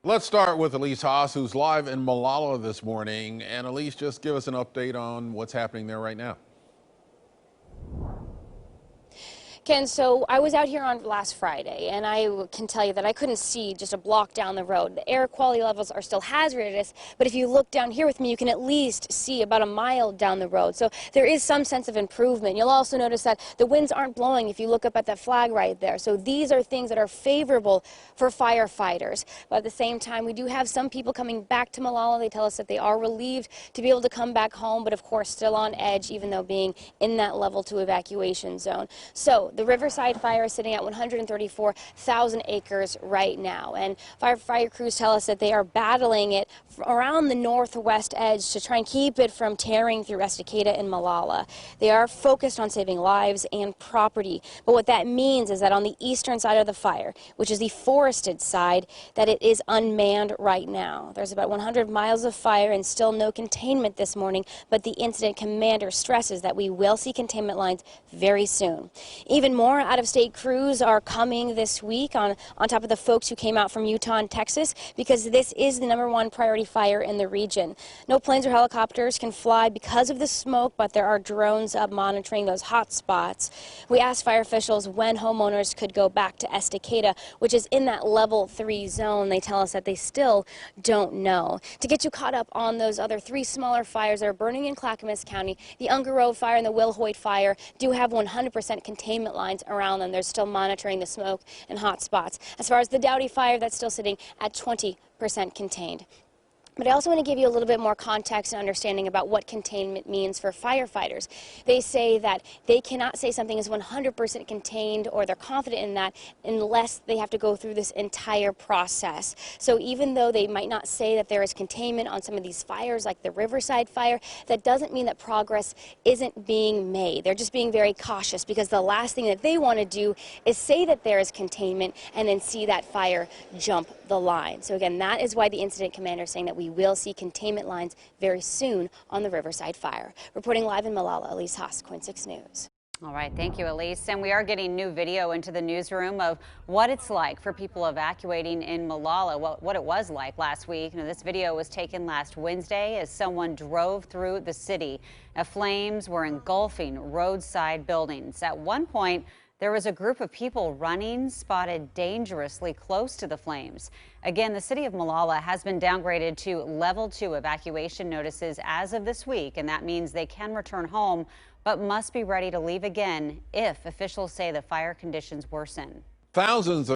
Let's start with Elise Haas, who's live in Malala this morning. And Elise, just give us an update on what's happening there right now. Ken, so I was out here on last Friday, and I can tell you that I couldn't see just a block down the road. The air quality levels are still hazardous, but if you look down here with me, you can at least see about a mile down the road. So there is some sense of improvement. You'll also notice that the winds aren't blowing if you look up at that flag right there. So these are things that are favorable for firefighters. But at the same time, we do have some people coming back to Malala. They tell us that they are relieved to be able to come back home, but of course still on edge, even though being in that level 2 evacuation zone. So the Riverside Fire is sitting at 134,000 acres right now, and fire crews tell us that they are battling it around the northwest edge to try and keep it from tearing through Estacada and Malala. They are focused on saving lives and property, but what that means is that on the eastern side of the fire, which is the forested side, that it is unmanned right now. There's about 100 miles of fire and still no containment this morning, but the incident commander stresses that we will see containment lines very soon. Even more out-of-state crews are coming this week on top of the folks who came out from Utah and Texas, because this is the #1 priority fire in the region. No planes or helicopters can fly because of the smoke, but there are drones up monitoring those hot spots. We asked fire officials when homeowners could go back to Estacada, which is in that level 3 zone. They tell us that they still don't know. To get you caught up on those other 3 smaller fires that are burning in Clackamas County, the Unger Road Fire and the Will Hoyt Fire do have 100% containment lines around them. They're still monitoring the smoke and hot spots. As far as the Dowdy Fire, that's still sitting at 20% contained. But I also want to give you a little bit more context and understanding about what containment means for firefighters. They say that they cannot say something is 100% contained, or they're confident in that, unless they have to go through this entire process. So even though they might not say that there is containment on some of these fires, like the Riverside Fire, that doesn't mean that progress isn't being made. They're just being very cautious, because the last thing that they want to do is say that there is containment and then see that fire jump the line. So again, that is why the incident commander is saying that we will see containment lines very soon on the Riverside Fire. Reporting live in Malala, Elise Haas, KOIN 6 News. All right, thank you, Elise. And we are getting new video into the newsroom of what it's like for people evacuating in Malala, what it was like last week. This video was taken last Wednesday as someone drove through the city. Flames were engulfing roadside buildings. At one point, there was a group of people running, spotted dangerously close to the flames. Again, the city of Malala has been downgraded to level 2 evacuation notices as of this week, and that means they can return home, but must be ready to leave again if officials say the fire conditions worsen. Thousands